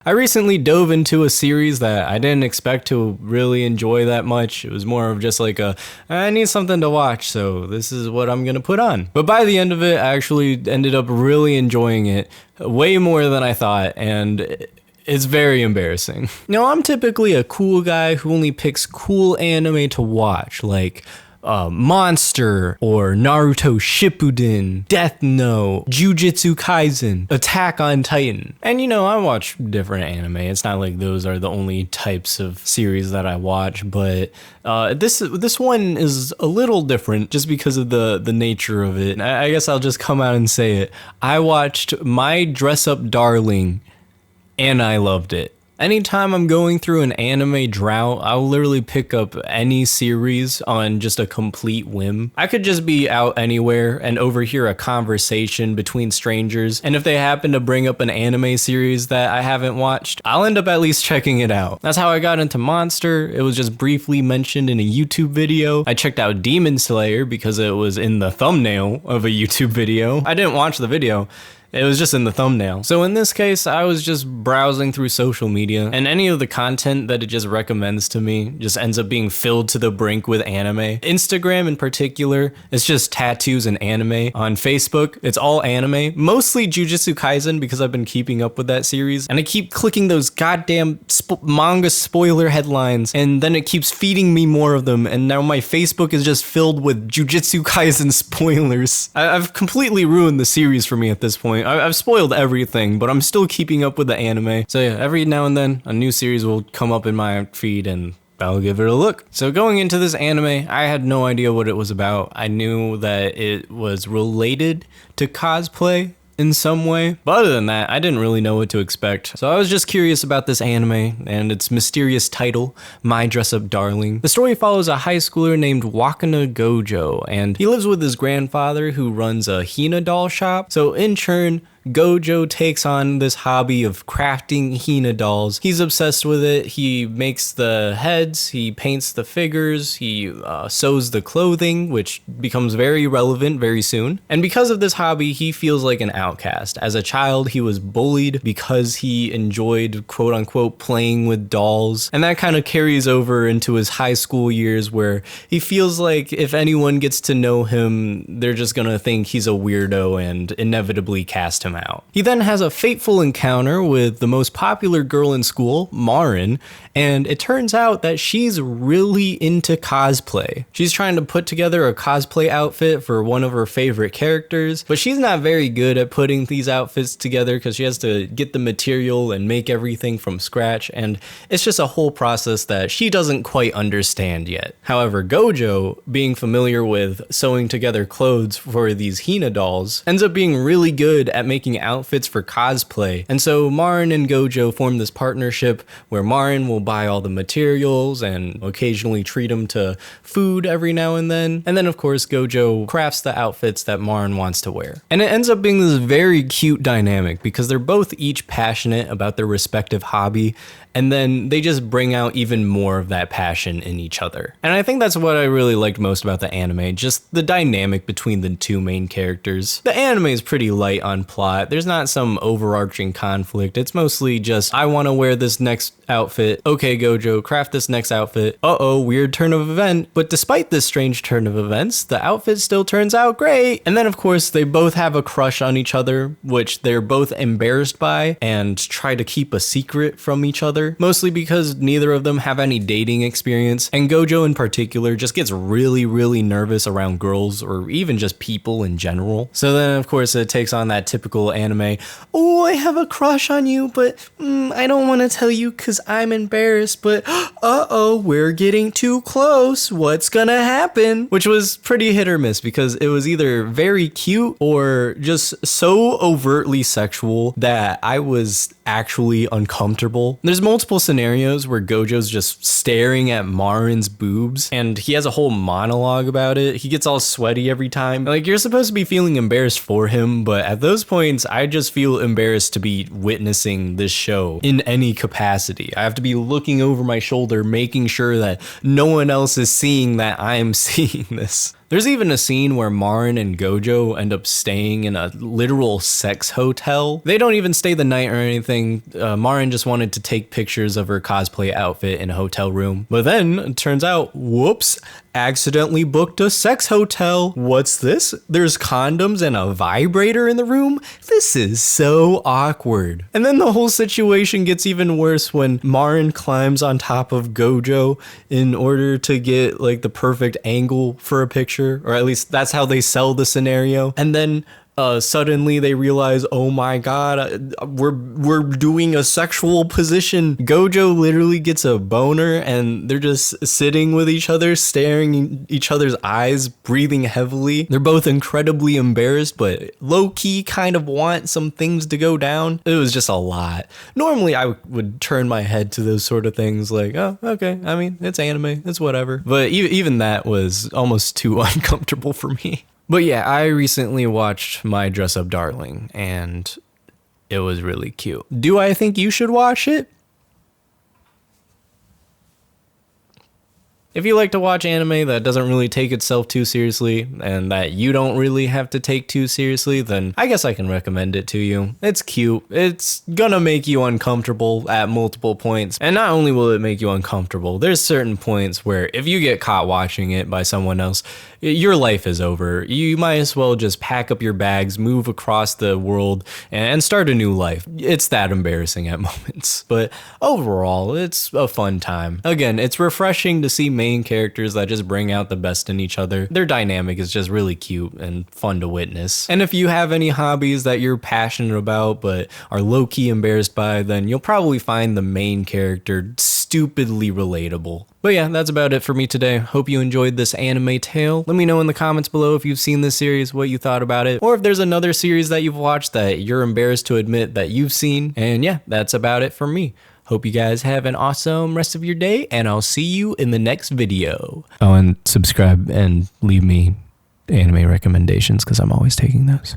I recently dove into a series that I didn't expect to really enjoy that much. It was more of just like I need something to watch, so this is what I'm gonna put on. But by the end of it, I actually ended up really enjoying it way more than I thought, and it's very embarrassing. Now, I'm typically a cool guy who only picks cool anime to watch, like Monster or Naruto Shippuden, Death Note, Jujutsu Kaisen, Attack on Titan. And I watch different anime. It's not like those are the only types of series that I watch, but this one is a little different just because of the nature of it. I guess I'll just come out and say it. I watched My Dress Up Darling and I loved it. Anytime I'm going through an anime drought, I'll literally pick up any series on just a complete whim. I could just be out anywhere and overhear a conversation between strangers, and if they happen to bring up an anime series that I haven't watched, I'll end up at least checking it out. That's how I got into Monster. It was just briefly mentioned in a YouTube video. I checked out Demon Slayer because it was in the thumbnail of a YouTube video. I didn't watch the video. It was just in the thumbnail. So in this case, I was just browsing through social media, and any of the content that it just recommends to me just ends up being filled to the brink with anime. Instagram in particular, it's just tattoos and anime. On Facebook, it's all anime, mostly Jujutsu Kaisen because I've been keeping up with that series, and I keep clicking those goddamn manga spoiler headlines, and then it keeps feeding me more of them, and now my Facebook is just filled with Jujutsu Kaisen spoilers. I've completely ruined the series for me at this point. I've spoiled everything, but I'm still keeping up with the anime. So yeah, every now and then a new series will come up in my feed and I'll give it a look. So going into this anime, I had no idea what it was about. I knew that it was related to cosplay in some way, but other than that, I didn't really know what to expect. So I was just curious about this anime and its mysterious title, My Dress Up Darling. The story follows a high schooler named Wakana Gojo, and he lives with his grandfather who runs a Hina doll shop. So in turn, Gojo takes on this hobby of crafting Hina dolls. He's obsessed with it. He makes the heads, he paints the figures, he sews the clothing, which becomes very relevant very soon. And because of this hobby, he feels like an outcast. As a child, he was bullied because he enjoyed quote unquote playing with dolls. And that kind of carries over into his high school years where he feels like if anyone gets to know him, they're just gonna think he's a weirdo and inevitably cast him out. He then has a fateful encounter with the most popular girl in school, Marin, and it turns out that she's really into cosplay. She's trying to put together a cosplay outfit for one of her favorite characters, but she's not very good at putting these outfits together because she has to get the material and make everything from scratch, and it's just a whole process that she doesn't quite understand yet. However, Gojo, being familiar with sewing together clothes for these Hina dolls, ends up being really good at making outfits for cosplay. And so Marin and Gojo form this partnership where Marin will buy all the materials and occasionally treat him to food every now and then. And then of course Gojo crafts the outfits that Marin wants to wear. And it ends up being this very cute dynamic because they're both each passionate about their respective hobby, and then they just bring out even more of that passion in each other. And I think that's what I really liked most about the anime, just the dynamic between the two main characters. The anime is pretty light on plot. There's not some overarching conflict. It's mostly just, I want to wear this next outfit. Okay, Gojo, craft this next outfit. Uh-oh, weird turn of event. But despite this strange turn of events, the outfit still turns out great. And then of course, they both have a crush on each other, which they're both embarrassed by and try to keep a secret from each other. Mostly because neither of them have any dating experience, and Gojo in particular just gets really, really nervous around girls or even just people in general. So then of course it takes on that typical anime, oh, I have a crush on you, but I don't want to tell you because I'm embarrassed, but uh-oh, we're getting too close, what's gonna happen? Which was pretty hit or miss because it was either very cute or just so overtly sexual that I was actually uncomfortable. There's multiple scenarios where Gojo's just staring at Marin's boobs and he has a whole monologue about it. He gets all sweaty every time. Like, you're supposed to be feeling embarrassed for him, but at those points, I just feel embarrassed to be witnessing this show in any capacity. I have to be looking over my shoulder, making sure that no one else is seeing that I'm seeing this. There's even a scene where Marin and Gojo end up staying in a literal sex hotel. They don't even stay the night or anything. Marin just wanted to take pictures of her cosplay outfit in a hotel room. But then it turns out, whoops, accidentally booked a sex hotel. What's this? There's condoms and a vibrator in the room? This is so awkward. And then the whole situation gets even worse when Marin climbs on top of Gojo in order to get like the perfect angle for a picture, or at least that's how they sell the scenario. And then suddenly they realize, oh my god, we're doing a sexual position. Gojo literally gets a boner and they're just sitting with each other, staring in each other's eyes, breathing heavily. They're both incredibly embarrassed, but low-key kind of want some things to go down. It was just a lot. Normally I would turn my head to those sort of things like, oh, okay, I mean, it's anime, it's whatever. But even that was almost too uncomfortable for me. But yeah, I recently watched My Dress Up Darling, and it was really cute. Do I think you should watch it? If you like to watch anime that doesn't really take itself too seriously, and that you don't really have to take too seriously, then I guess I can recommend it to you. It's cute. It's gonna make you uncomfortable at multiple points. And not only will it make you uncomfortable, there's certain points where if you get caught watching it by someone else, your life is over. You might as well just pack up your bags, move across the world, and start a new life. It's that embarrassing at moments. But overall, it's a fun time. Again, it's refreshing to see main characters that just bring out the best in each other. Their dynamic is just really cute and fun to witness. And if you have any hobbies that you're passionate about but are low-key embarrassed by, then you'll probably find the main character stupidly relatable. But yeah, that's about it for me today. Hope you enjoyed this anime tale. Let me know in the comments below if you've seen this series, what you thought about it, or if there's another series that you've watched that you're embarrassed to admit that you've seen. And yeah, that's about it for me. Hope you guys have an awesome rest of your day, and I'll see you in the next video. Oh, and subscribe and leave me anime recommendations because I'm always taking those.